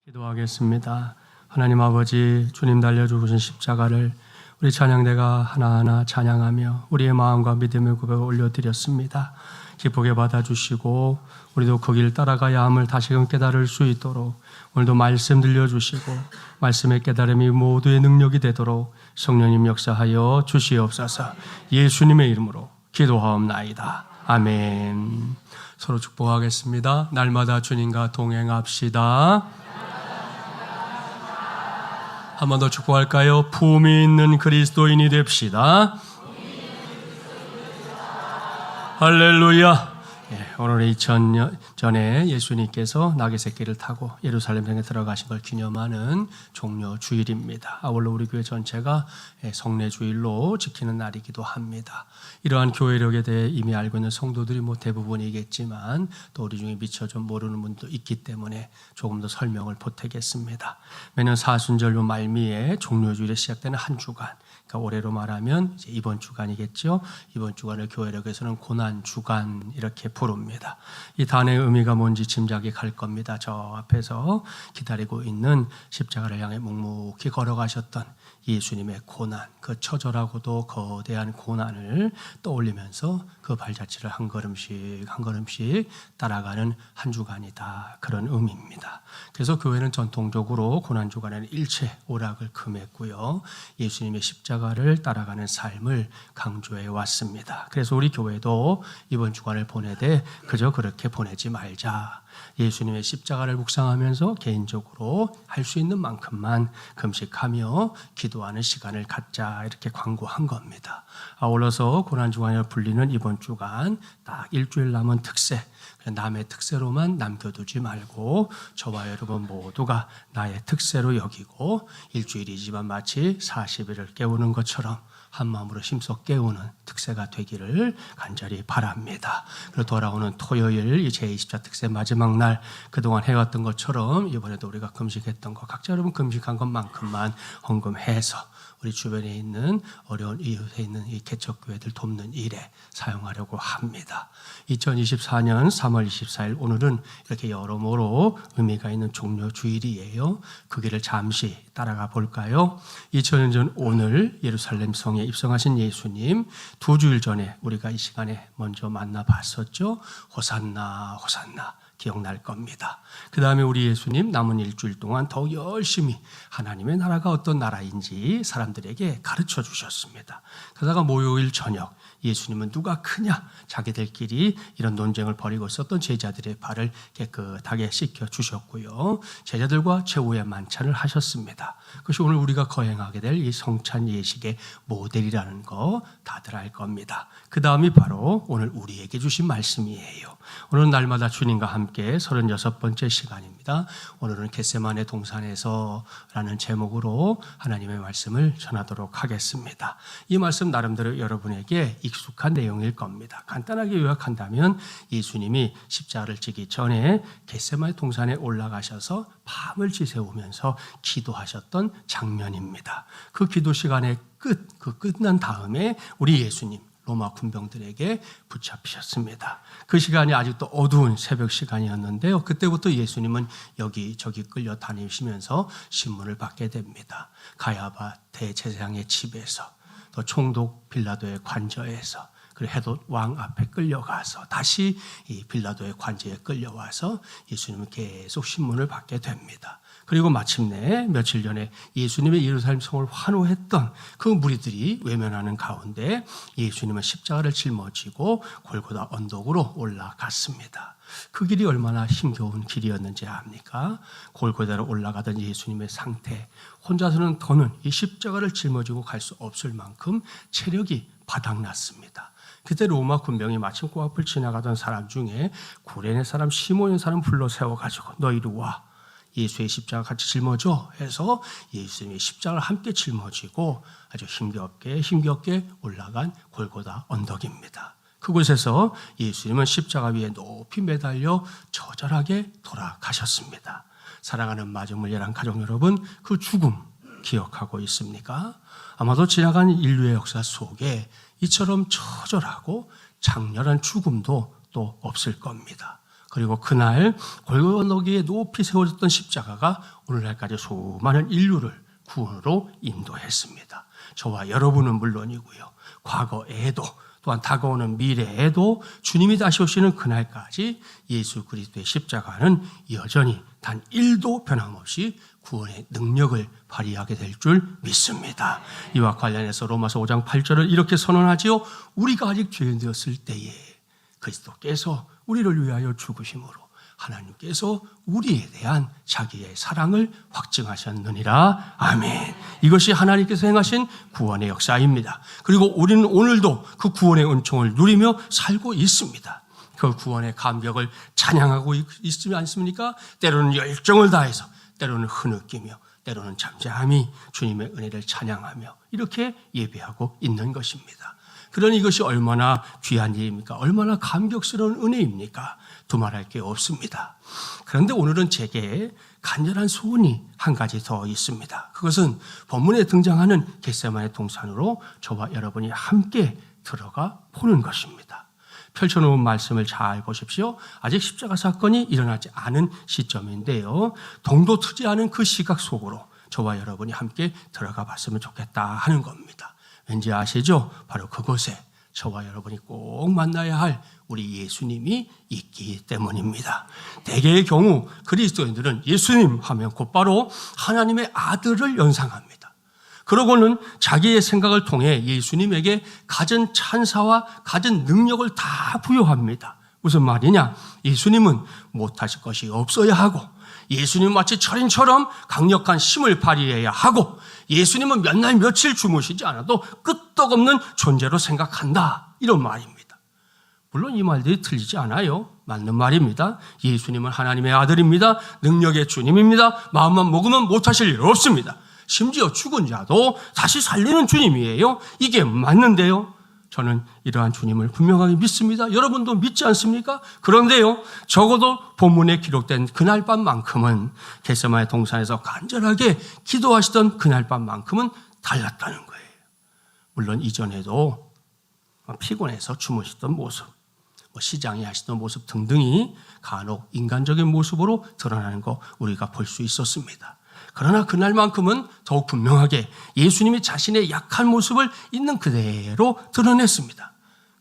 기도하겠습니다. 하나님 아버지, 주님 달려주신 십자가를 우리 찬양대가 하나하나 찬양하며 우리의 마음과 믿음의 고백을 올려드렸습니다. 기쁘게 받아주시고 우리도 그 길 따라가야 함을 다시금 깨달을 수 있도록 오늘도 말씀 들려주시고 말씀의 깨달음이 모두의 능력이 되도록 성령님 역사하여 주시옵소서. 예수님의 이름으로 기도하옵나이다. 아멘. 서로 축복하겠습니다. 날마다 주님과 동행합시다. 한 번 더 축복할까요? 품이 있는 그리스도인이 됩시다. 할렐루야. 오늘 2000년 전에 예수님께서 나귀 새끼를 타고 예루살렘에 들어가신 걸 기념하는 종려 주일입니다. 아울러 우리 교회 전체가 성례 주일로 지키는 날이기도 합니다. 이러한 교회력에 대해 이미 알고 있는 성도들이 대부분이겠지만 또 우리 중에 미처 좀 모르는 분도 있기 때문에 조금 더 설명을 보태겠습니다. 매년 사순절 말미에 종려 주일에 시작되는 한 주간, 그러니까 올해로 말하면 이제 이번 주간이겠죠. 이번 주간을 교회력에서는 고난 주간 이렇게 부릅니다. 이 단의 의미가 뭔지 짐작이 갈 겁니다. 저 앞에서 기다리고 있는 십자가를 향해 묵묵히 걸어가셨던 예수님의 고난, 그 처절하고도 거대한 고난을 떠올리면서 그 발자취를 한 걸음씩 한 걸음씩 따라가는 한 주간이다. 그런 의미입니다. 그래서 교회는 전통적으로 고난 주간에는 일체 오락을 금했고요. 예수님의 십자가를 따라가는 삶을 강조해 왔습니다. 그래서 우리 교회도 이번 주간을 보내되 그저 그렇게 보내지 말자. 예수님의 십자가를 묵상하면서 개인적으로 할 수 있는 만큼만 금식하며 기도하는 시간을 갖자, 이렇게 광고한 겁니다. 아울러서 고난주간이라 불리는 이번 주간 딱 일주일 남은 특세, 남의 특세로만 남겨두지 말고 저와 여러분 모두가 나의 특세로 여기고 일주일이지만 마치 40일을 깨우는 것처럼 한마음으로 힘써 깨우는 특세가 되기를 간절히 바랍니다. 그리고 돌아오는 토요일 이 제24 특세 마지막 날 그동안 해왔던 것처럼 이번에도 우리가 금식했던 것, 각자 여러분 금식한 것만큼만 헌금해서 우리 주변에 있는 어려운 이웃에 있는 이 개척교회들 돕는 일에 사용하려고 합니다. 2024년 3월 24일 오늘은 이렇게 여러모로 의미가 있는 종려 주일이에요. 그 길을 잠시 따라가 볼까요? 2000년 전 오늘 예루살렘 성에 입성하신 예수님, 2주일 전에 우리가 이 시간에 먼저 만나봤었죠. 호산나 호산나. 기억날 겁니다. 그 다음에 우리 예수님 남은 일주일 동안 더 열심히 하나님의 나라가 어떤 나라인지 사람들에게 가르쳐 주셨습니다. 그러다가 목요일 저녁 예수님은 누가 크냐, 자기들끼리 이런 논쟁을 벌이고 있었던 제자들의 발을 깨끗하게 씻겨 주셨고요. 제자들과 최후의 만찬을 하셨습니다. 그것이 오늘 우리가 거행하게 될 이 성찬 예식의 모델이라는 거 다들 알 겁니다. 그 다음이 바로 오늘 우리에게 주신 말씀이에요. 오늘은 날마다 주님과 함께 36번째 시간입니다. 오늘은 겟세마네 동산에서 라는 제목으로 하나님의 말씀을 전하도록 하겠습니다. 이 말씀 나름대로 여러분에게 익숙한 내용일 겁니다. 간단하게 요약한다면 예수님이 십자가를 지기 전에 겟세마네 동산에 올라가셔서 밤을 지새우면서 기도하셨던 장면입니다. 그 기도 시간의 끝난 다음에 우리 예수님 로마 군병들에게 붙잡히셨습니다. 그 시간이 아직도 어두운 새벽 시간이었는데요. 그때부터 예수님은 여기저기 끌려다니시면서 신문을 받게 됩니다. 가야바 대제사장의 집에서, 또 총독 빌라도의 관저에서, 그리고 헤롯 왕 앞에 끌려가서 다시 이 빌라도의 관저에 끌려와서 예수님은 계속 신문을 받게 됩니다. 그리고 마침내 며칠 전에 예수님의 예루살렘 성을 환호했던 그 무리들이 외면하는 가운데 예수님은 십자가를 짊어지고 골고다 언덕으로 올라갔습니다. 그 길이 얼마나 힘겨운 길이었는지 압니까? 골고다로 올라가던 예수님의 상태, 혼자서는 더는 이 십자가를 짊어지고 갈 수 없을 만큼 체력이 바닥났습니다. 그때 로마 군병이 마침 그 앞을 지나가던 사람 중에 구레네 사람 시몬이라는 사람 불러 세워가지고 너 이리 와, 예수의 십자가 같이 짊어져 해서 예수님의 십자가를 함께 짊어지고 아주 힘겹게 올라간 골고다 언덕입니다. 그곳에서 예수님은 십자가 위에 높이 매달려 처절하게 돌아가셨습니다. 사랑하는 마중물려랑 가족 여러분, 그 죽음 기억하고 있습니까? 아마도 지나간 인류의 역사 속에 이처럼 처절하고 장렬한 죽음도 또 없을 겁니다. 그리고 그날 골고다기에 높이 세워졌던 십자가가 오늘날까지 수많은 인류를 구원으로 인도했습니다. 저와 여러분은 물론이고요. 과거에도 또한 다가오는 미래에도 주님이 다시 오시는 그날까지 예수 그리스도의 십자가는 여전히 단 1도 변함없이 구원의 능력을 발휘하게 될 줄 믿습니다. 이와 관련해서 로마서 5장 8절을 이렇게 선언하지요. 우리가 아직 죄인 되었을 때에 그리스도께서 우리를 위하여 죽으심으로 하나님께서 우리에 대한 자기의 사랑을 확증하셨느니라. 아멘. 이것이 하나님께서 행하신 구원의 역사입니다. 그리고 우리는 오늘도 그 구원의 은총을 누리며 살고 있습니다. 그 구원의 감격을 찬양하고 있지 않습니까? 때로는 열정을 다해서, 때로는 흐느끼며, 때로는 잠잠히 주님의 은혜를 찬양하며 이렇게 예배하고 있는 것입니다. 그러니 이것이 얼마나 귀한 일입니까? 얼마나 감격스러운 은혜입니까? 두말할 게 없습니다. 그런데 오늘은 제게 간절한 소원이 한 가지 더 있습니다. 그것은 본문에 등장하는 겟세마네 동산으로 저와 여러분이 함께 들어가 보는 것입니다. 펼쳐놓은 말씀을 잘 보십시오. 아직 십자가 사건이 일어나지 않은 시점인데요. 동도 트지 않은 그 시각 속으로 저와 여러분이 함께 들어가 봤으면 좋겠다 하는 겁니다. 왠지 아시죠? 바로 그곳에 저와 여러분이 꼭 만나야 할 우리 예수님이 있기 때문입니다. 대개의 경우 그리스도인들은 예수님 하면 곧바로 하나님의 아들을 연상합니다. 그러고는 자기의 생각을 통해 예수님에게 가진 찬사와 가진 능력을 다 부여합니다. 무슨 말이냐? 예수님은 못하실 것이 없어야 하고, 예수님은 마치 철인처럼 강력한 힘을 발휘해야 하고, 예수님은 몇 날 며칠 주무시지 않아도 끄떡없는 존재로 생각한다. 이런 말입니다. 물론 이 말들이 틀리지 않아요. 맞는 말입니다. 예수님은 하나님의 아들입니다. 능력의 주님입니다. 마음만 먹으면 못하실 일 없습니다. 심지어 죽은 자도 다시 살리는 주님이에요. 이게 맞는데요. 저는 이러한 주님을 분명하게 믿습니다. 여러분도 믿지 않습니까? 그런데요, 적어도 본문에 기록된 그날 밤만큼은 겟세마네 동산에서 간절하게 기도하시던 그날 밤만큼은 달랐다는 거예요. 물론 이전에도 피곤해서 주무시던 모습, 시장에 하시던 모습 등등이 간혹 인간적인 모습으로 드러나는 거 우리가 볼 수 있었습니다. 그러나 그날만큼은 더욱 분명하게 예수님이 자신의 약한 모습을 있는 그대로 드러냈습니다.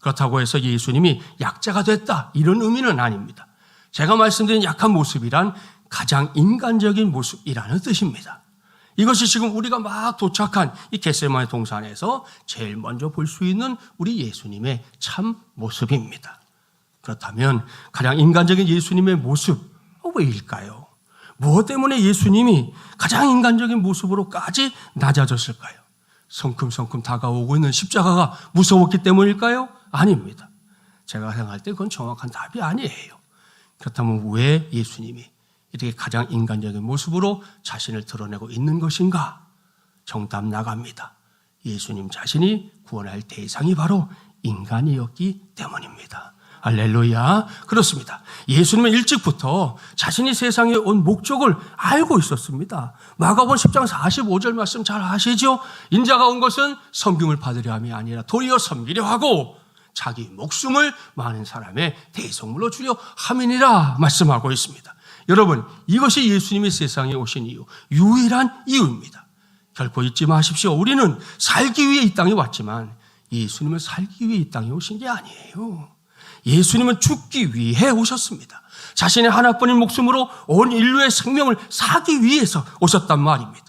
그렇다고 해서 예수님이 약자가 됐다, 이런 의미는 아닙니다. 제가 말씀드린 약한 모습이란 가장 인간적인 모습이라는 뜻입니다. 이것이 지금 우리가 막 도착한 이 겟세마네 동산에서 제일 먼저 볼 수 있는 우리 예수님의 참 모습입니다. 그렇다면 가장 인간적인 예수님의 모습, 왜일까요? 무엇 때문에 예수님이 가장 인간적인 모습으로까지 낮아졌을까요? 성큼성큼 다가오고 있는 십자가가 무서웠기 때문일까요? 아닙니다. 제가 생각할 때 그건 정확한 답이 아니에요. 그렇다면 왜 예수님이 이렇게 가장 인간적인 모습으로 자신을 드러내고 있는 것인가? 정답 나갑니다. 예수님 자신이 구원할 대상이 바로 인간이었기 때문입니다. 할렐루야. 그렇습니다. 예수님은 일찍부터 자신이 세상에 온 목적을 알고 있었습니다. 마가복음 10장 45절 말씀 잘 아시죠? 인자가 온 것은 섬김을 받으려 함이 아니라 도리어 섬기려 하고 자기 목숨을 많은 사람의 대속물로 주려 함이니라 말씀하고 있습니다. 여러분, 이것이 예수님이 세상에 오신 이유, 유일한 이유입니다. 결코 잊지 마십시오. 우리는 살기 위해 이 땅에 왔지만 예수님은 살기 위해 이 땅에 오신 게 아니에요. 예수님은 죽기 위해 오셨습니다. 자신의 하나뿐인 목숨으로 온 인류의 생명을 사기 위해서 오셨단 말입니다.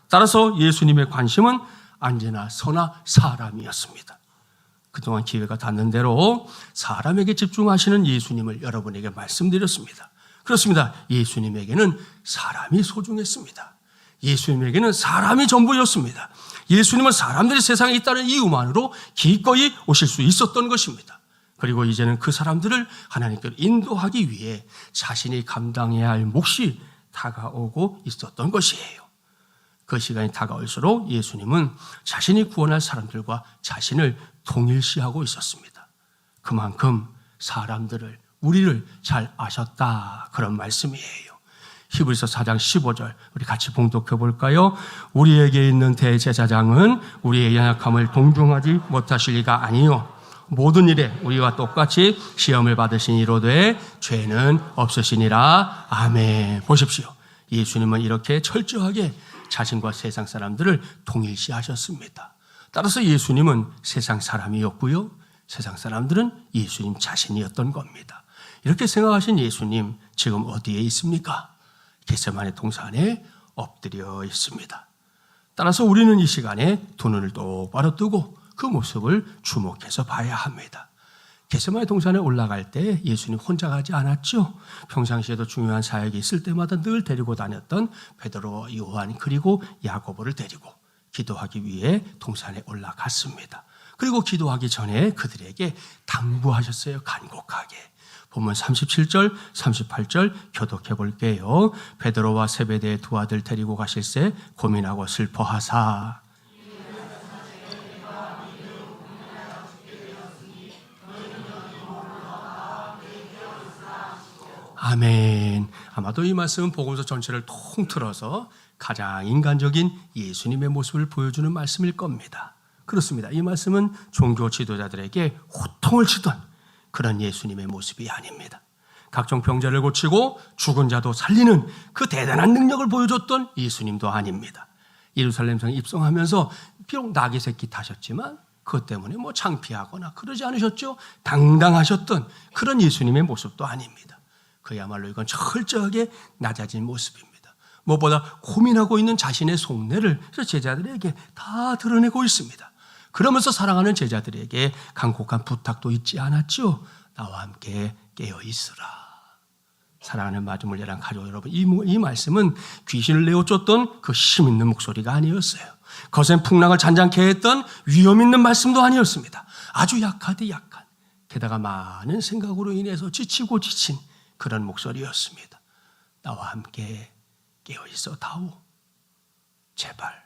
따라서 예수님의 관심은 언제나 선한 사람이었습니다. 그동안 기회가 닿는 대로 사람에게 집중하시는 예수님을 여러분에게 말씀드렸습니다. 그렇습니다. 예수님에게는 사람이 소중했습니다. 예수님에게는 사람이 전부였습니다. 예수님은 사람들이 세상에 있다는 이유만으로 기꺼이 오실 수 있었던 것입니다. 그리고 이제는 그 사람들을 하나님께로 인도하기 위해 자신이 감당해야 할 몫이 다가오고 있었던 것이에요. 그 시간이 다가올수록 예수님은 자신이 구원할 사람들과 자신을 동일시하고 있었습니다. 그만큼 사람들을, 우리를 잘 아셨다, 그런 말씀이에요. 히브리서 4장 15절 우리 같이 봉독해 볼까요? 우리에게 있는 대제사장은 우리의 연약함을 동중하지 못하실 리가 아니요 모든 일에 우리와 똑같이 시험을 받으신 이로되 죄는 없으시니라. 아멘. 보십시오. 예수님은 이렇게 철저하게 자신과 세상 사람들을 동일시하셨습니다. 따라서 예수님은 세상 사람이었고요, 세상 사람들은 예수님 자신이었던 겁니다. 이렇게 생각하신 예수님 지금 어디에 있습니까? 겟세마네 동산에 엎드려 있습니다. 따라서 우리는 이 시간에 두 눈을 똑바로 뜨고 그 모습을 주목해서 봐야 합니다. 겟세마네 동산에 올라갈 때 예수님 혼자 가지 않았죠. 평상시에도 중요한 사역이 있을 때마다 늘 데리고 다녔던 베드로, 요한 그리고 야고보를 데리고 기도하기 위해 동산에 올라갔습니다. 그리고 기도하기 전에 그들에게 당부하셨어요. 간곡하게. 본문 37절, 38절 교독해 볼게요. 베드로와 세베대의 두 아들 데리고 가실새 고민하고 슬퍼하사. 아멘. 아마도 이 말씀은 복음서 전체를 통틀어서 가장 인간적인 예수님의 모습을 보여주는 말씀일 겁니다. 그렇습니다. 이 말씀은 종교 지도자들에게 호통을 치던 그런 예수님의 모습이 아닙니다. 각종 병자를 고치고 죽은 자도 살리는 그 대단한 능력을 보여줬던 예수님도 아닙니다. 예루살렘성에 입성하면서 비록 나귀 새끼 타셨지만 그것 때문에 창피하거나 그러지 않으셨죠. 당당하셨던 그런 예수님의 모습도 아닙니다. 그야말로 이건 철저하게 낮아진 모습입니다. 무엇보다 고민하고 있는 자신의 속내를 제자들에게 다 드러내고 있습니다. 그러면서 사랑하는 제자들에게 간곡한 부탁도 있지 않았죠. 나와 함께 깨어 있으라. 사랑하는 마주물려랑 가족 여러분, 이 말씀은 귀신을 내어쫓던 그 힘 있는 목소리가 아니었어요. 거센 풍랑을 잔잔케 했던 위험 있는 말씀도 아니었습니다. 아주 약하디 약한, 게다가 많은 생각으로 인해서 지치고 지친 그런 목소리였습니다. 나와 함께 깨어 있어 다오. 제발,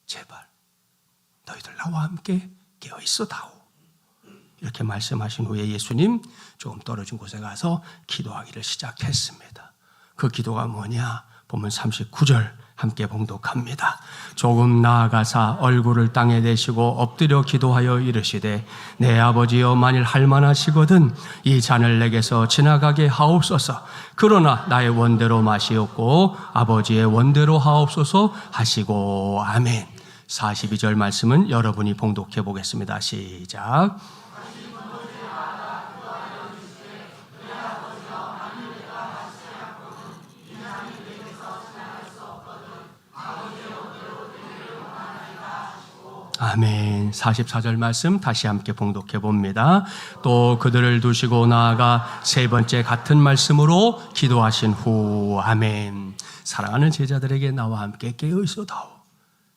제발. 너희들 나와 함께 깨어 있어 다오. 이렇게 말씀하신 후에 예수님 조금 떨어진 곳에 가서 기도하기를 시작했습니다. 그 기도가 뭐냐? 보면 39절 함께 봉독합니다. 조금 나아가사 얼굴을 땅에 대시고 엎드려 기도하여 이르시되 내 아버지여 만일 할만하시거든 이 잔을 내게서 지나가게 하옵소서. 그러나 나의 원대로 마시옵고 아버지의 원대로 하옵소서 하시고. 아멘. 42절 말씀은 여러분이 봉독해 보겠습니다. 시작. 아멘. 44절 말씀 다시 함께 봉독해 봅니다. 또 그들을 두시고 나아가 세 번째 같은 말씀으로 기도하신 후. 아멘. 사랑하는 제자들에게 나와 함께 깨어있어 다오.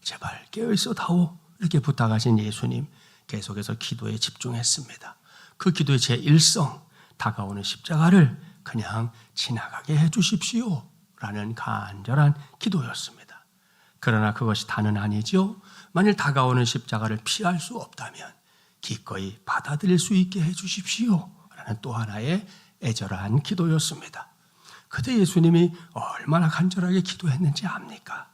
제발 깨어있어 다오. 이렇게 부탁하신 예수님 계속해서 기도에 집중했습니다. 그 기도의 제1성, 다가오는 십자가를 그냥 지나가게 해 주십시오 라는 간절한 기도였습니다. 그러나 그것이 다는 아니죠. 만일 다가오는 십자가를 피할 수 없다면 기꺼이 받아들일 수 있게 해 주십시오 라는 또 하나의 애절한 기도였습니다. 그때 예수님이 얼마나 간절하게 기도했는지 압니까?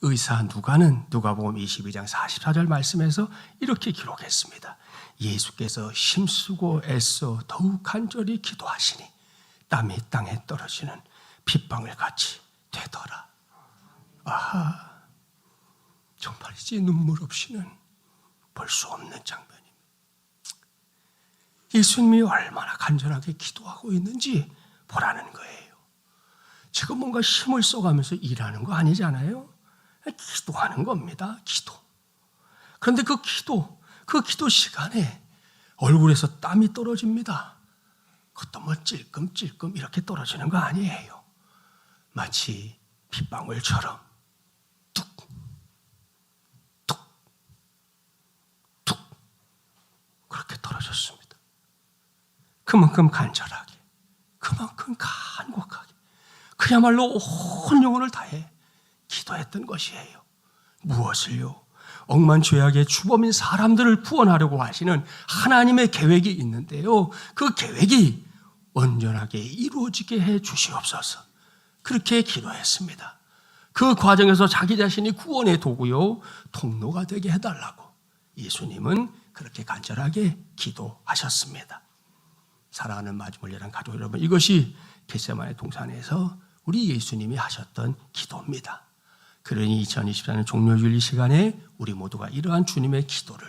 의사 누가는 누가복음 22장 44절 말씀에서 이렇게 기록했습니다. 예수께서 힘쓰고 애써 더욱 간절히 기도하시니 땀이 땅에 떨어지는 빗방울 같이 되더라. 아하, 정말이지 눈물 없이는 볼 수 없는 장면입니다. 예수님이 얼마나 간절하게 기도하고 있는지 보라는 거예요. 지금 뭔가 힘을 써가면서 일하는 거 아니잖아요. 기도하는 겁니다. 기도. 그런데 그 기도 시간에 얼굴에서 땀이 떨어집니다. 그것도 찔끔찔끔 이렇게 떨어지는 거 아니에요. 마치 빗방울처럼 뚝, 뚝, 뚝 그렇게 떨어졌습니다. 그만큼 간절하게, 그만큼 간곡하게, 그야말로 온 영혼을 다해 기도했던 것이에요. 무엇을요? 억만죄악의 주범인 사람들을 구원하려고 하시는 하나님의 계획이 있는데요. 그 계획이 온전하게 이루어지게 해 주시옵소서. 그렇게 기도했습니다. 그 과정에서 자기 자신이 구원의 도구요 통로가 되게 해달라고 예수님은 그렇게 간절하게 기도하셨습니다. 사랑하는 마지못이란 가족 여러분, 이것이 겟세마네 동산에서 우리 예수님이 하셨던 기도입니다. 그러니 2024년 종료주일 이 시간에 우리 모두가 이러한 주님의 기도를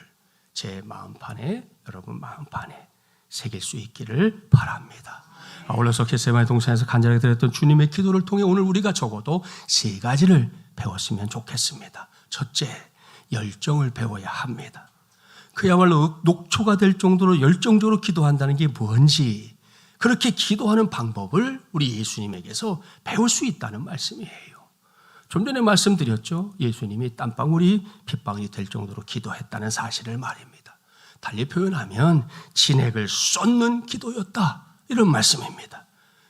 제 마음판에, 여러분 마음판에 새길 수 있기를 바랍니다. 아울러서 겟세마네 동산에서 간절하게 드렸던 주님의 기도를 통해 오늘 우리가 적어도 3가지를 배웠으면 좋겠습니다. 첫째, 열정을 배워야 합니다. 그야말로 녹초가 될 정도로 열정적으로 기도한다는 게 뭔지, 그렇게 기도하는 방법을 우리 예수님에게서 배울 수 있다는 말씀이에요. 좀 전에 말씀드렸죠. 예수님이 땀방울이 핏방울이 될 정도로 기도했다는 사실을 말입니다. 달리 표현하면 진액을 쏟는 기도였다, 이런 말씀입니다.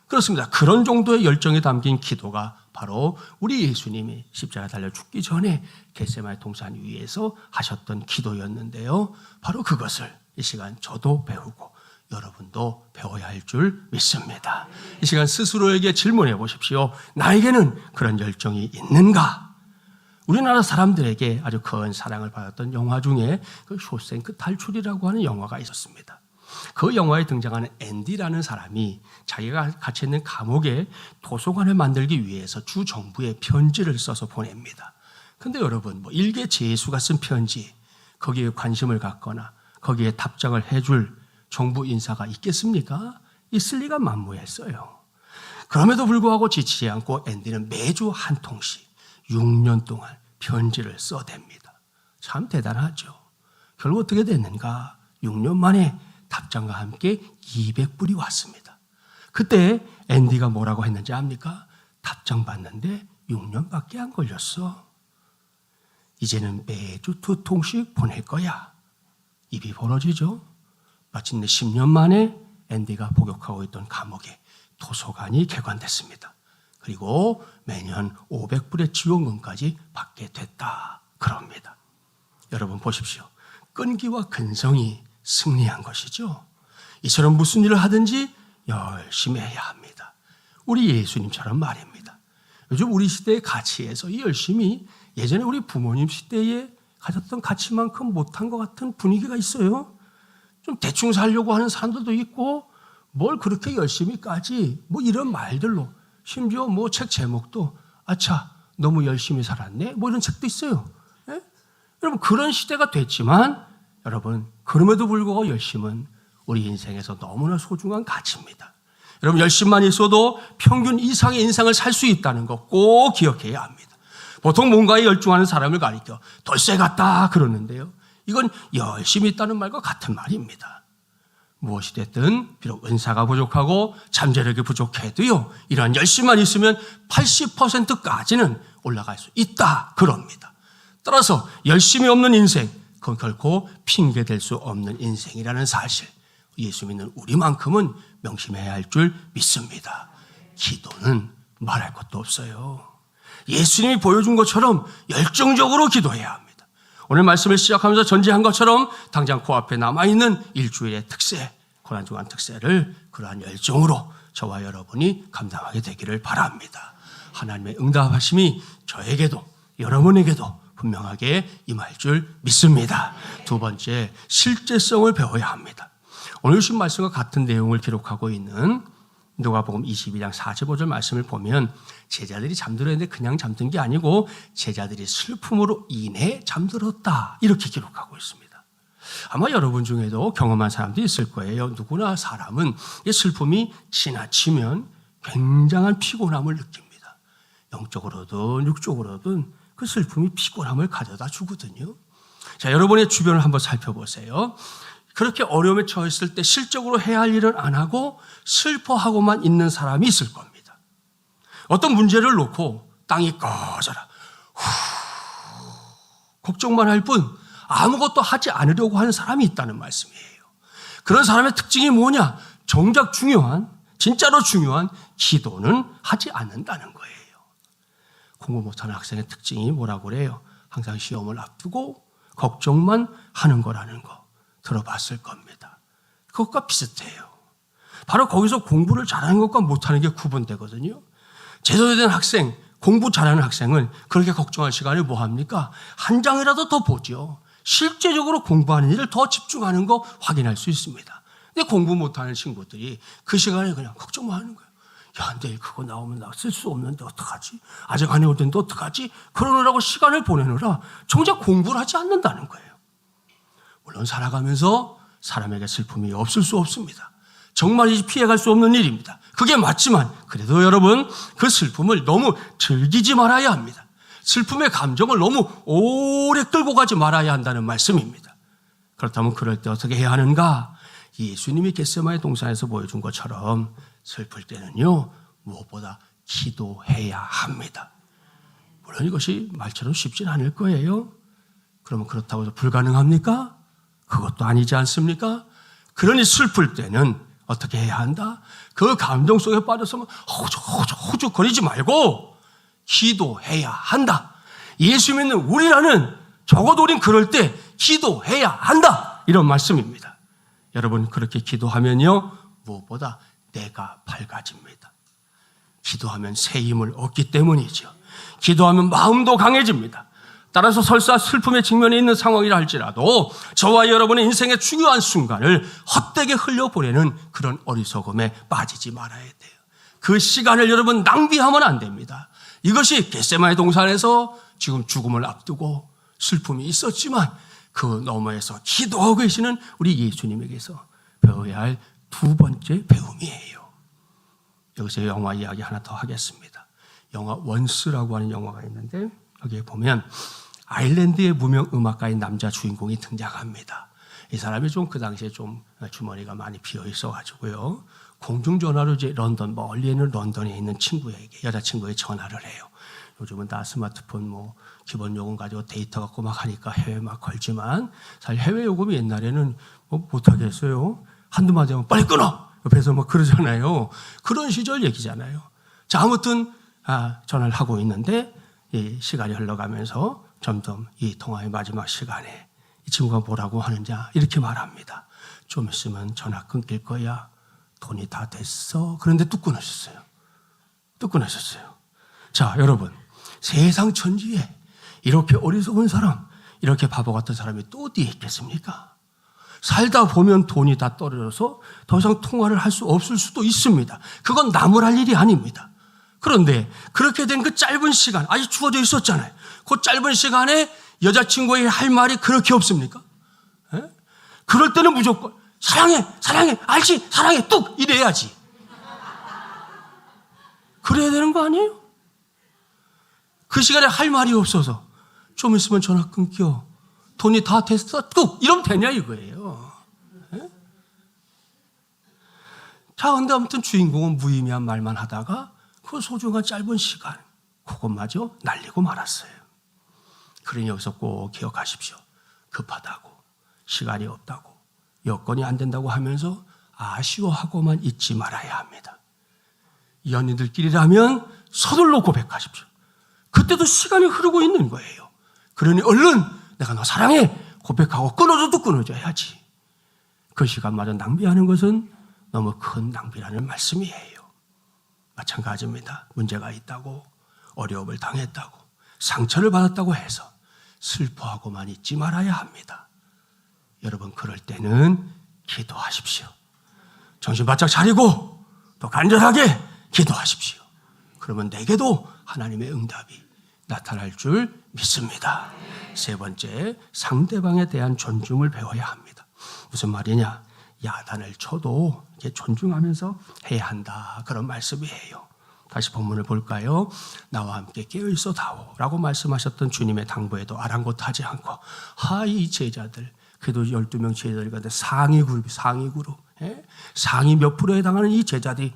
그렇습니다. 그런 정도의 열정이 담긴 기도가 바로 우리 예수님이 십자가 달려 죽기 전에 겟세마네 동산 위에서 하셨던 기도였는데요. 바로 그것을 이 시간 저도 배우고 여러분도 배워야 할 줄 믿습니다. 이 시간 스스로에게 질문해 보십시오. 나에게는 그런 열정이 있는가? 우리나라 사람들에게 아주 큰 사랑을 받았던 영화 중에 그 쇼생크 탈출이라고 하는 영화가 있었습니다. 그 영화에 등장하는 앤디라는 사람이 자기가 갇혀 있는 감옥에 도서관을 만들기 위해서 주 정부에 편지를 써서 보냅니다. 근데 여러분, 일개 죄수가 쓴 편지, 거기에 관심을 갖거나 거기에 답장을 해줄 정부 인사가 있겠습니까? 있을 리가 만무했어요. 그럼에도 불구하고 지치지 않고 앤디는 매주 한 통씩 6년 동안 편지를 써댑니다. 참 대단하죠. 결국 어떻게 됐는가? 6년 만에 답장과 함께 200불이 왔습니다. 그때 앤디가 뭐라고 했는지 압니까? 답장 받는데 6년밖에 안 걸렸어. 이제는 매주 2통씩 보낼 거야. 입이 벌어지죠. 마침내 10년 만에 앤디가 복역하고 있던 감옥에 도서관이 개관됐습니다. 그리고 매년 500불의 지원금까지 받게 됐다, 그럽니다. 여러분 보십시오. 끈기와 근성이 승리한 것이죠. 이처럼 무슨 일을 하든지 열심히 해야 합니다. 우리 예수님처럼 말입니다. 요즘 우리 시대의 가치에서 이 열심히 예전에 우리 부모님 시대에 가졌던 가치만큼 못한 것 같은 분위기가 있어요. 좀 대충 살려고 하는 사람들도 있고, 뭘 그렇게 열심히까지, 이런 말들로, 심지어 책 제목도 아차 너무 열심히 살았네, 이런 책도 있어요. 예? 여러분, 그런 시대가 됐지만 여러분, 그럼에도 불구하고 열심은 우리 인생에서 너무나 소중한 가치입니다. 여러분, 열심만 있어도 평균 이상의 인생을 살 수 있다는 거 꼭 기억해야 합니다. 보통 뭔가에 열중하는 사람을 가리켜 돌쇠 같다 그러는데요. 이건 열심히 있다는 말과 같은 말입니다. 무엇이 됐든 비록 은사가 부족하고 잠재력이 부족해도요, 이러한 열심만 있으면 80%까지는 올라갈 수 있다 그럽니다. 따라서 열심이 없는 인생, 그건 결코 핑계될 수 없는 인생이라는 사실, 예수 믿는 우리만큼은 명심해야 할 줄 믿습니다. 기도는 말할 것도 없어요. 예수님이 보여준 것처럼 열정적으로 기도해야 합니다. 오늘 말씀을 시작하면서 전제한 것처럼 당장 코앞에 남아있는 일주일의 특세, 고난주간 특세를 그러한 열정으로 저와 여러분이 감당하게 되기를 바랍니다. 하나님의 응답하심이 저에게도 여러분에게도 분명하게 임할 줄 믿습니다. 두 번째, 실제성을 배워야 합니다. 오늘 주신 말씀과 같은 내용을 기록하고 있는 누가복음 22장 45절 말씀을 보면 제자들이 잠들었는데 그냥 잠든 게 아니고 제자들이 슬픔으로 인해 잠들었다, 이렇게 기록하고 있습니다. 아마 여러분 중에도 경험한 사람도 있을 거예요. 누구나 사람은 이 슬픔이 지나치면 굉장한 피곤함을 느낍니다. 영적으로든 육적으로든 그 슬픔이 피곤함을 가져다 주거든요. 자, 여러분의 주변을 한번 살펴보세요. 그렇게 어려움에 처했을 때 실적으로 해야 할 일은 안 하고 슬퍼하고만 있는 사람이 있을 겁니다. 어떤 문제를 놓고 땅이 꺼져라, 걱정만 할 뿐 아무것도 하지 않으려고 하는 사람이 있다는 말씀이에요. 그런 사람의 특징이 뭐냐? 정작 중요한, 진짜로 중요한 기도는 하지 않는다는 거예요. 공부 못하는 학생의 특징이 뭐라고 그래요? 항상 시험을 앞두고 걱정만 하는 거라는 거 들어봤을 겁니다. 그것과 비슷해요. 바로 거기서 공부를 잘하는 것과 못하는 게 구분되거든요. 제대로 된 학생, 공부 잘하는 학생은 그렇게 걱정할 시간에 뭐 합니까? 한 장이라도 더 보죠. 실제적으로 공부하는 일을 더 집중하는 거 확인할 수 있습니다. 근데 공부 못하는 친구들이 그 시간에 그냥 걱정만 하는 거예요. 야, 내일 그거 나오면 나 쓸 수 없는데 어떡하지? 아직 안 해오는데 어떡하지? 그러느라고 시간을 보내느라 정작 공부를 하지 않는다는 거예요. 물론 살아가면서 사람에게 슬픔이 없을 수 없습니다. 정말 피해갈 수 없는 일입니다. 그게 맞지만 그래도 여러분 그 슬픔을 너무 즐기지 말아야 합니다. 슬픔의 감정을 너무 오래 끌고 가지 말아야 한다는 말씀입니다. 그렇다면 그럴 때 어떻게 해야 하는가? 예수님이 겟세마네 동산에서 보여준 것처럼 슬플 때는요, 무엇보다 기도해야 합니다. 물론 이것이 말처럼 쉽진 않을 거예요. 그러면 그렇다고 해서 불가능합니까? 그것도 아니지 않습니까? 그러니 슬플 때는 어떻게 해야 한다? 그 감정 속에 빠져서 허죽허죽거리지 말고 기도해야 한다. 예수 믿는 우리라는 적어도 우린 그럴 때 기도해야 한다. 이런 말씀입니다. 여러분 그렇게 기도하면요, 무엇보다 내가 밝아집니다. 기도하면 새 힘을 얻기 때문이죠. 기도하면 마음도 강해집니다. 따라서 설사 슬픔의 직면에 있는 상황이라 할지라도 저와 여러분의 인생의 중요한 순간을 헛되게 흘려보내는 그런 어리석음에 빠지지 말아야 돼요. 그 시간을 여러분 낭비하면 안 됩니다. 이것이 겟세마네 동산에서 지금 죽음을 앞두고 슬픔이 있었지만 그 너머에서 기도하고 계시는 우리 예수님에게서 배워야 할 두 번째 배움이에요. 여기서 영화 이야기 하나 더 하겠습니다. 영화 원스라고 하는 영화가 있는데 여기에 보면 아일랜드의 무명 음악가인 남자 주인공이 등장합니다. 이 사람이 좀 그 당시에 좀 주머니가 많이 비어 있어가지고요. 공중전화로 이제 런던, 멀리 있는 런던에 있는 친구에게, 여자친구에게 전화를 해요. 요즘은 다 스마트폰 기본 요금 가지고 데이터 갖고 막 하니까 해외 막 걸지만 사실 해외 요금이 옛날에는 못하겠어요. 한두 마디 하면 빨리 끊어! 옆에서 막 그러잖아요. 그런 시절 얘기잖아요. 자, 아무튼 전화를 하고 있는데 이 시간이 흘러가면서 점점 이 통화의 마지막 시간에 이 친구가 뭐라고 하는지 이렇게 말합니다. 좀 있으면 전화 끊길 거야. 돈이 다 됐어. 그런데 뚝 끊으셨어요. 뚝 끊으셨어요. 자, 여러분, 세상 천지에 이렇게 어리석은 사람, 이렇게 바보 같은 사람이 또 어디에 있겠습니까? 살다 보면 돈이 다 떨어져서 더 이상 통화를 할 수 없을 수도 있습니다. 그건 남을 할 일이 아닙니다. 그런데 그렇게 된 그 짧은 시간, 아직 주어져 있었잖아요. 그 짧은 시간에 여자친구에게 할 말이 그렇게 없습니까? 에? 그럴 때는 무조건 사랑해, 사랑해, 알지, 사랑해, 뚝 이래야지. 그래야 되는 거 아니에요? 그 시간에 할 말이 없어서 좀 있으면 전화 끊겨. 돈이 다 됐어, 뚝 이러면 되냐 이거예요. 에? 자, 근데 아무튼 주인공은 무의미한 말만 하다가 그 소중한 짧은 시간, 그것마저 날리고 말았어요. 그러니 여기서 꼭 기억하십시오. 급하다고, 시간이 없다고, 여건이 안 된다고 하면서 아쉬워하고만 있지 말아야 합니다. 연인들끼리라면 서둘러 고백하십시오. 그때도 시간이 흐르고 있는 거예요. 그러니 얼른 내가 너 사랑해 고백하고 끊어줘도 끊어줘야지. 그 시간마저 낭비하는 것은 너무 큰 낭비라는 말씀이에요. 마찬가지입니다. 문제가 있다고, 어려움을 당했다고, 상처를 받았다고 해서 슬퍼하고만 있지 말아야 합니다. 여러분 그럴 때는 기도하십시오. 정신 바짝 차리고 또 간절하게 기도하십시오. 그러면 내게도 하나님의 응답이 나타날 줄 믿습니다. 세 번째, 상대방에 대한 존중을 배워야 합니다. 무슨 말이냐? 야단을 쳐도 이렇게 존중하면서 해야 한다. 그런 말씀이에요. 다시 본문을 볼까요? 나와 함께 깨어있어 다오 라고 말씀하셨던 주님의 당부에도 아랑곳하지 않고 이 제자들, 그래도 12명 제자들 가운데 상위 그룹, 상위 몇 프로에 해당하는 이 제자들이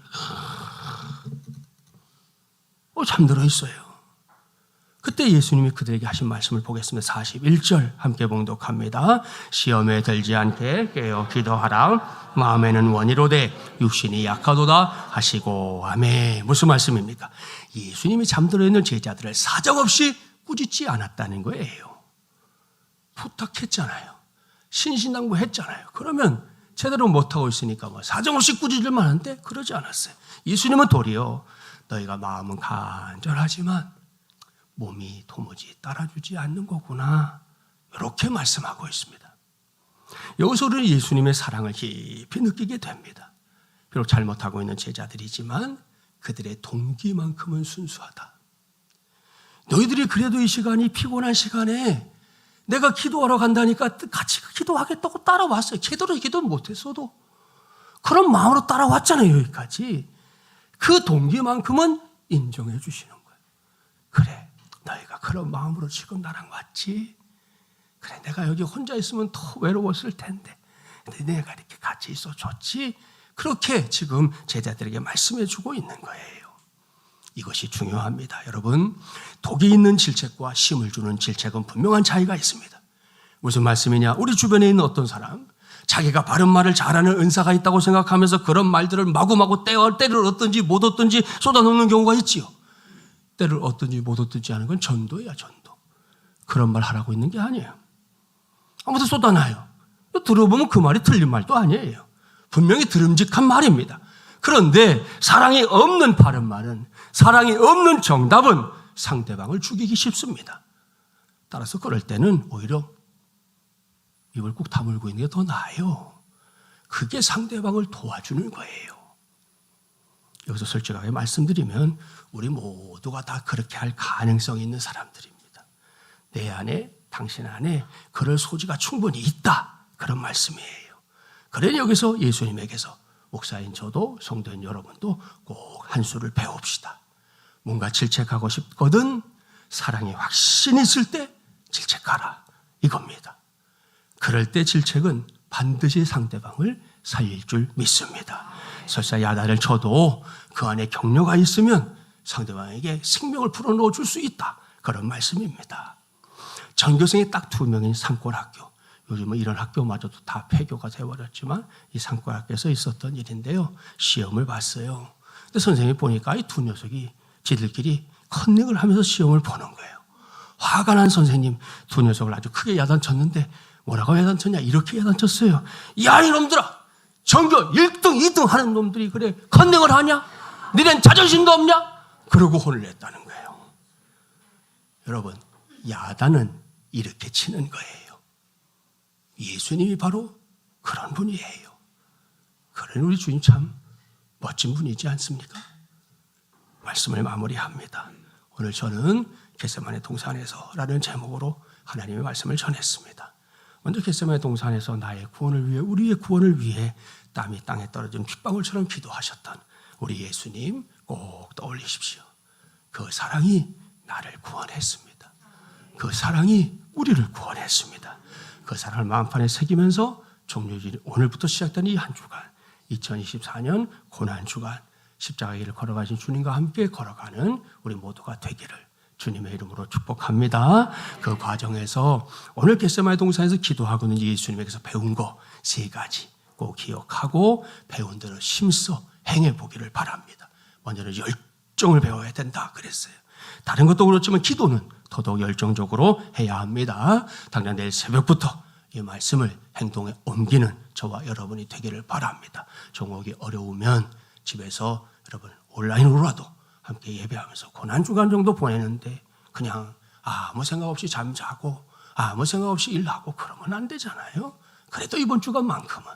잠들어 있어요. 그때 예수님이 그들에게 하신 말씀을 보겠습니다. 41절 함께 봉독합니다. 시험에 들지 않게 깨어 기도하라. 마음에는 원이로되 육신이 약하도다 하시고. 아멘. 무슨 말씀입니까? 예수님이 잠들어 있는 제자들을 사정없이 꾸짖지 않았다는 거예요. 부탁했잖아요. 신신당부했잖아요. 그러면 제대로 못하고 있으니까 사정없이 꾸짖을 만한데 그러지 않았어요. 예수님은 도리어 너희가 마음은 간절하지만 몸이 도무지 따라주지 않는 거구나. 이렇게 말씀하고 있습니다. 여기서 우리는 예수님의 사랑을 깊이 느끼게 됩니다. 비록 잘못하고 있는 제자들이지만 그들의 동기만큼은 순수하다. 너희들이 그래도 이 시간이 피곤한 시간에 내가 기도하러 간다니까 같이 기도하겠다고 따라왔어요. 제대로 기도는 못했어도 그런 마음으로 따라왔잖아요. 여기까지. 그 동기만큼은 인정해 주시는 거예요. 그래, 너희가 그런 마음으로 지금 나랑 왔지. 그래, 내가 여기 혼자 있으면 더 외로웠을 텐데 근데 내가 이렇게 같이 있어 줬지. 그렇게 지금 제자들에게 말씀해 주고 있는 거예요. 이것이 중요합니다. 여러분, 독이 있는 질책과 힘을 주는 질책은 분명한 차이가 있습니다. 무슨 말씀이냐? 우리 주변에 있는 어떤 사람, 자기가 바른 말을 잘하는 은사가 있다고 생각하면서 그런 말들을 마구마구 때를 얻든지 못 얻든지 쏟아놓는 경우가 있지요. 때를 얻든지 못 얻든지 하는 건 전도야, 전도. 그런 말 하라고 있는 게 아니에요. 아무튼 쏟아놔요. 들어보면 그 말이 틀린 말도 아니에요. 분명히 들음직한 말입니다. 그런데 사랑이 없는 바른 말은, 사랑이 없는 정답은 상대방을 죽이기 쉽습니다. 따라서 그럴 때는 오히려 입을 꾹 다물고 있는 게 더 나아요. 그게 상대방을 도와주는 거예요. 여기서 솔직하게 말씀드리면 우리 모두가 다 그렇게 할 가능성이 있는 사람들입니다. 내 안에, 당신 안에 그럴 소지가 충분히 있다. 그런 말씀이에요. 그래 여기서 예수님에게서 목사인 저도 성도인 여러분도 꼭 한 수를 배웁시다. 뭔가 질책하고 싶거든 사랑이 확신이 있을 때 질책하라. 이겁니다. 그럴 때 질책은 반드시 상대방을 살릴 줄 믿습니다. 설사 야단을 쳐도 그 안에 격려가 있으면 상대방에게 생명을 불어넣어 줄 수 있다. 그런 말씀입니다. 전교생이 딱 2명인 산골학교. 요즘은 이런 학교마저도 다 폐교가 되어버렸지만 이 산골학교에서 있었던 일인데요. 시험을 봤어요. 근데 선생님이 보니까 이 2 녀석이 지들끼리 컨닝을 하면서 시험을 보는 거예요. 화가 난 선생님 2 녀석을 아주 크게 야단쳤는데 뭐라고 야단쳤냐? 이렇게 야단쳤어요. 야 이놈들아! 전교 1등 2등 하는 놈들이 그래 컨닝을 하냐? 니넨 자존심도 없냐? 그러고 혼을 냈다는 거예요. 여러분, 야단은 이렇게 치는 거예요. 예수님이 바로 그런 분이에요. 그런 우리 주님 참 멋진 분이지 않습니까? 말씀을 마무리합니다. 오늘 저는 겟세마네 동산에서라는 제목으로 하나님의 말씀을 전했습니다. 먼저 겟세마네 동산에서 나의 구원을 위해, 우리의 구원을 위해 땀이 땅에 떨어진 핏방울처럼 기도하셨던 우리 예수님 꼭 떠올리십시오. 그 사랑이 나를 구원했습니다. 그 사랑이 우리를 구원했습니다. 그 사랑을 마음판에 새기면서 종료일 오늘부터 시작된 이 한 주간, 2024년 고난주간, 십자가의 길을 걸어가신 주님과 함께 걸어가는 우리 모두가 되기를 주님의 이름으로 축복합니다. 그 과정에서 오늘 겟세마네 동산에서 기도하고 있는 예수님에게서 배운 거 3가지 꼭 기억하고 배운 대로 힘써 행해보기를 바랍니다. 먼저는 열정을 배워야 된다 그랬어요. 다른 것도 그렇지만 기도는 더더욱 열정적으로 해야 합니다. 당장 내일 새벽부터 이 말씀을 행동에 옮기는 저와 여러분이 되기를 바랍니다. 종목이 어려우면 집에서 여러분 온라인으로라도 함께 예배하면서 고난주간 정도 보내는데 그냥 아무 생각 없이 잠자고 아무 생각 없이 일하고 그러면 안 되잖아요. 그래도 이번 주간만큼은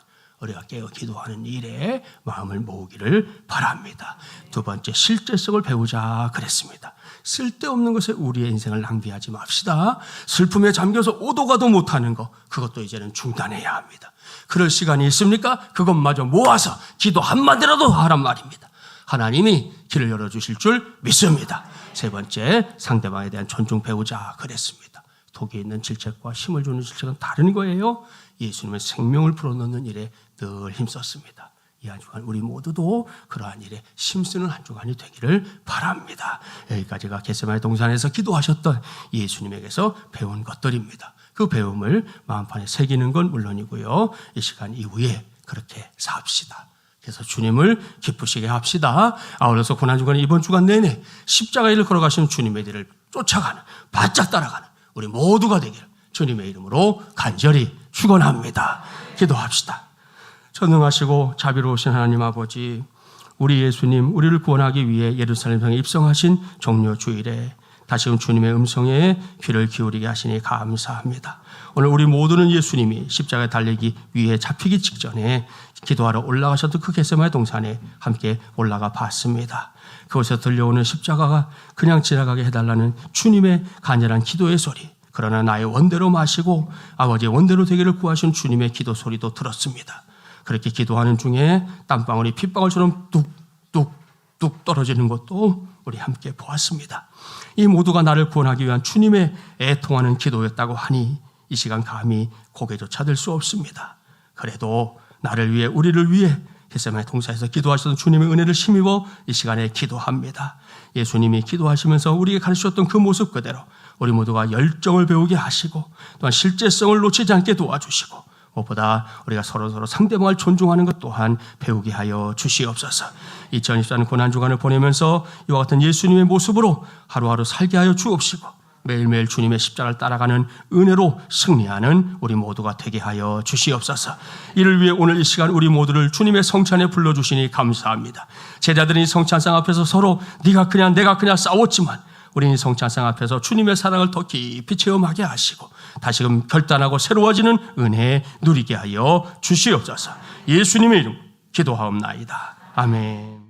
우리가 깨어 기도하는 일에 마음을 모으기를 바랍니다. 2번째, 실제성을 배우자 그랬습니다. 쓸데없는 것에 우리의 인생을 낭비하지 맙시다. 슬픔에 잠겨서 오도 가도 못하는 것, 그것도 이제는 중단해야 합니다. 그럴 시간이 있습니까? 그것마저 모아서 기도 한마디라도 하란 말입니다. 하나님이 길을 열어주실 줄 믿습니다. 3번째, 상대방에 대한 존중 배우자 그랬습니다. 독이 있는 질책과 힘을 주는 질책은 다른 거예요. 예수님은 생명을 불어넣는 일에 늘 힘썼습니다. 이 한 주간 우리 모두도 그러한 일에 힘쓰는 한 주간이 되기를 바랍니다. 여기까지가 겟세마네 동산에서 기도하셨던 예수님에게서 배운 것들입니다. 그 배움을 마음판에 새기는 건 물론이고요. 이 시간 이후에 그렇게 삽시다. 그래서 주님을 기쁘시게 합시다. 아울러서 고난주간 이번 주간 내내 십자가의 길을 걸어가시는 주님의 길을 쫓아가는, 바짝 따라가는 우리 모두가 되기를 주님의 이름으로 간절히 축원합니다. 기도합시다. 전능하시고 자비로우신 하나님 아버지, 우리 예수님 우리를 구원하기 위해 예루살렘 성에 입성하신 종려 주일에 다시금 주님의 음성에 귀를 기울이게 하시니 감사합니다. 오늘 우리 모두는 예수님이 십자가에 달리기 위해 잡히기 직전에 기도하러 올라가셨던 그 겟세마네 동산에 함께 올라가 봤습니다. 그곳에서 들려오는 십자가가 그냥 지나가게 해달라는 주님의 간절한 기도의 소리, 그러나 나의 원대로 마시고 아버지의 원대로 되기를 구하신 주님의 기도 소리도 들었습니다. 그렇게 기도하는 중에 땀방울이 핏방울처럼 뚝뚝뚝 떨어지는 것도 우리 함께 보았습니다. 이 모두가 나를 구원하기 위한 주님의 애통하는 기도였다고 하니 이 시간 감히 고개조차 들 수 없습니다. 그래도 나를 위해, 우리를 위해 겟세마네 동산에서 기도하셨던 주님의 은혜를 힘입어 이 시간에 기도합니다. 예수님이 기도하시면서 우리에게 가르치셨던 그 모습 그대로 우리 모두가 열정을 배우게 하시고 또한 실제성을 놓치지 않게 도와주시고 무엇보다 우리가 서로 상대방을 존중하는 것 또한 배우게 하여 주시옵소서. 2024년 고난주간을 보내면서 이와 같은 예수님의 모습으로 하루하루 살게 하여 주옵시고 매일매일 주님의 십자가를 따라가는 은혜로 승리하는 우리 모두가 되게 하여 주시옵소서. 이를 위해 오늘 이 시간 우리 모두를 주님의 성찬에 불러주시니 감사합니다. 제자들은 이 성찬상 앞에서 서로 네가 그냐 내가 그냐 싸웠지만 우리는 이 성찬상 앞에서 주님의 사랑을 더 깊이 체험하게 하시고 다시금 결단하고 새로워지는 은혜 누리게 하여 주시옵소서. 예수님의 이름 기도하옵나이다. 아멘.